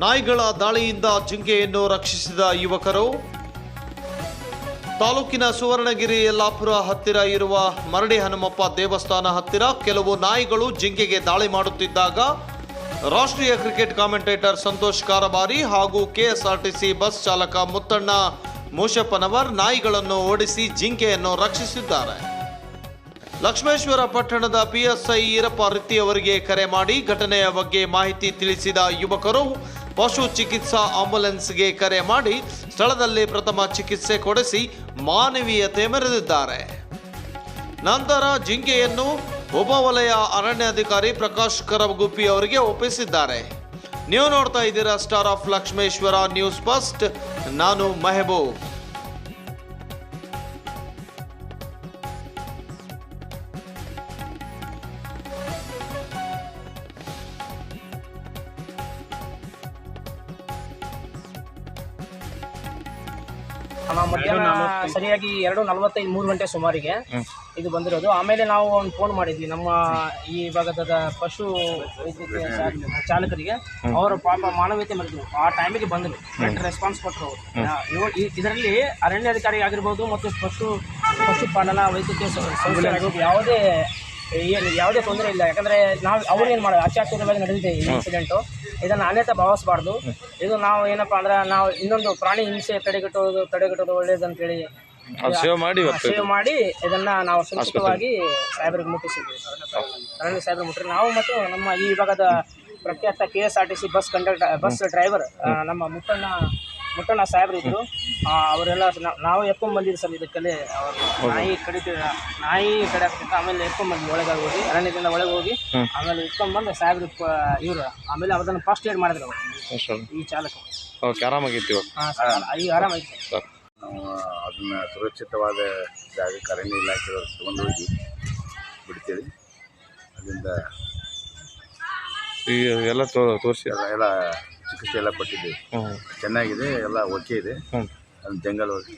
ನಾಯಿಗಳ ದಾಳಿಯಿಂದ ಜಿಂಕೆಯನ್ನು ರಕ್ಷಿಸಿದ ಯುವಕರು. ತಾಲೂಕಿನ ಸುವರ್ಣಗಿರಿ ಯಲ್ಲಾಪುರ ಹತ್ತಿರ ಇರುವ ಮರಡಿ ಹನುಮಪ್ಪ ದೇವಸ್ಥಾನ ಹತ್ತಿರ ಕೆಲವು ನಾಯಿಗಳು ಜಿಂಕೆಗೆ ದಾಳಿ ಮಾಡುತ್ತಿದ್ದಾಗ ರಾಷ್ಟ್ರೀಯ ಕ್ರಿಕೆಟ್ ಕಾಮೆಂಟೇಟರ್ ಸಂತೋಷ್ ಕಾರಬಾರಿ ಹಾಗೂ ಕೆಎಸ್ಆರ್ಟಿಸಿ ಬಸ್ ಚಾಲಕ ಮುತ್ತಣ್ಣ ಮೂಷಪ್ಪನವರ್ ನಾಯಿಗಳನ್ನು ಓಡಿಸಿ ಜಿಂಕೆಯನ್ನು ರಕ್ಷಿಸಿದ್ದಾರೆ. ಲಕ್ಷ್ಮೇಶ್ವರ ಪಟ್ಟಣದ ಪಿಎಸ್ಐ ಈರಪ್ಪ ರಿತ್ತಿ ಅವರಿಗೆ ಕರೆ ಮಾಡಿ ಘಟನೆಯ ಬಗ್ಗೆ ಮಾಹಿತಿ ತಿಳಿಸಿದ ಯುವಕರು ಪಶು ಚಿಕಿತ್ಸಾ ಆಂಬ್ಯುಲೆನ್ಸ್ಗೆ ಕರೆ ಮಾಡಿ ಸ್ಥಳದಲ್ಲಿ ಪ್ರಥಮ ಚಿಕಿತ್ಸೆ ಕೊಡಿಸಿ ಮಾನವೀಯತೆ ಮೆರೆದಿದ್ದಾರೆ. ನಂತರ ಜಿಂಕೆಯನ್ನು ಉಪವಲಯ ಅರಣ್ಯಾಧಿಕಾರಿ ಪ್ರಕಾಶ್ ಕರಗುಪ್ಪಿ ಅವರಿಗೆ ಒಪ್ಪಿಸಿದ್ದಾರೆ. ನೀವು ನೋಡ್ತಾ ಇದ್ದೀರಾ star of Lakshmeshwar news first. ನಾನು ಮೆಹಬೂಬ್. ಮಧ್ಯಾಹ್ನ ಸರಿಯಾಗಿ 2:45 3 ಗಂಟೆ ಸುಮಾರಿಗೆ ಇದು ಬಂದಿರೋದು. ಆಮೇಲೆ ನಾವು ಒಂದು ಫೋನ್ ಮಾಡಿದ್ವಿ ನಮ್ಮ ಈ ಭಾಗದ ಪಶು ವೈದ್ಯಕೀಯ ಚಾಲಕರಿಗೆ. ಅವರು ಪಾಪ ಮಾನವೀಯತೆ ಮೆರೆದ್ರು. ಆ ಟೈಮಿಗೆ ಬಂದರು, ರೆಸ್ಪಾನ್ಸ್ ಕೊಟ್ಟರು. ಇದರಲ್ಲಿ ಅರಣ್ಯಾಧಿಕಾರಿ ಆಗಿರ್ಬೋದು ಮತ್ತು ಪಶುಪಾಲನಾ ವೈದ್ಯಕೀಯ ಸಂಸ್ಥೆ ಯಾವುದೇ ತೊಂದರೆ ಇಲ್ಲ. ಯಾಕಂದರೆ ನಾವು ಅವ್ರೇನು ಮಾಡೋದು ಅಚಾತುರ್ಯವಾಗಿ ನಡೆದಿದೆ ಈ ಇನ್ಸಿಡೆಂಟು. ಇದನ್ನು ಅನ್ಯತಾ ಭಾವಿಸಬಾರ್ದು. ಇದು ನಾವು ಏನಪ್ಪ ಅಂದ್ರೆ ನಾವು ಇನ್ನೊಂದು ಪ್ರಾಣಿ ಹಿಂಸೆ ತಡೆಗಟ್ಟೋದು ಒಳ್ಳೇದಂತೇಳಿ ಸೇವ್ ಮಾಡಿ ಇದನ್ನು ನಾವು ಸುರಕ್ಷಿತವಾಗಿ ಸಾಹೇಬರಿಗೆ ಮುಟ್ಟಿಸಿದ್ವಿ. ಅರಣ್ಯ ಸಾಹೇಬರು ಮುಟ್ಟಿರಿ. ನಾವು ಮತ್ತು ನಮ್ಮ ಈ ವಿಭಾಗದ ಪ್ರಖ್ಯಾತ ಕೆಎಸ್ಆರ್ಟಿಸಿ ಬಸ್ ಡ್ರೈವರ್ ನಮ್ಮ ಮುಟ್ಟಣ್ಣ ಸಾಹೇಬ್ರು ಇದ್ದರು. ಅವರೆಲ್ಲ ನಾವು ಎತ್ಕೊಂಡ್ಬಂದಿದ್ದು ಸರ್. ಇದಕ್ಕಲ್ಲೇ ಅವರು ನಾಯಿ ಕಡಿಯಾಕ್ತಿತ್ತು. ಆಮೇಲೆ ಎತ್ಕೊಂಡ್ಬಂದ್ವಿ ಒಳಗೆ ಹೋಗಿ, ಅರಣ್ಯದಿಂದ ಒಳಗೆ ಹೋಗಿ ಆಮೇಲೆ ಎತ್ಕೊಂಡ್ಬಂದು ಸಾಹೇಬ್ರು ಇವರು ಆಮೇಲೆ ಅದನ್ನು ಫಸ್ಟ್ ಏಡ್ ಮಾಡಿದ್ರು ಅವರು ಈ ಚಾಲಕ. ಆರಾಮಾಗಿತ್ತು. ಈಗ ಆರಾಮಾಗಿತ್ತು ಸರ್. ನಾವು ಅದನ್ನು ಸುರಕ್ಷಿತವಾದ ಜಾಗಕ್ಕೆ ಅರಣ್ಯ ಇಲಾಖೆಯವರು ತಗೊಂಡು ಹೋಗಿ ಬಿಡ್ತೀವಿ. ಅದರಿಂದ ಎಲ್ಲ ತೋರಿಸಿ ಎಲ್ಲ ಚಿಕಿತ್ಸೆ ಎಲ್ಲ ಕೊಟ್ಟಿದ್ದೀವಿ. ಚೆನ್ನಾಗಿದೆ, ಎಲ್ಲ ಓಕೆ ಇದೆ. ಅದನ್ನು ಜಂಗಲ್ ಹೋಗಿ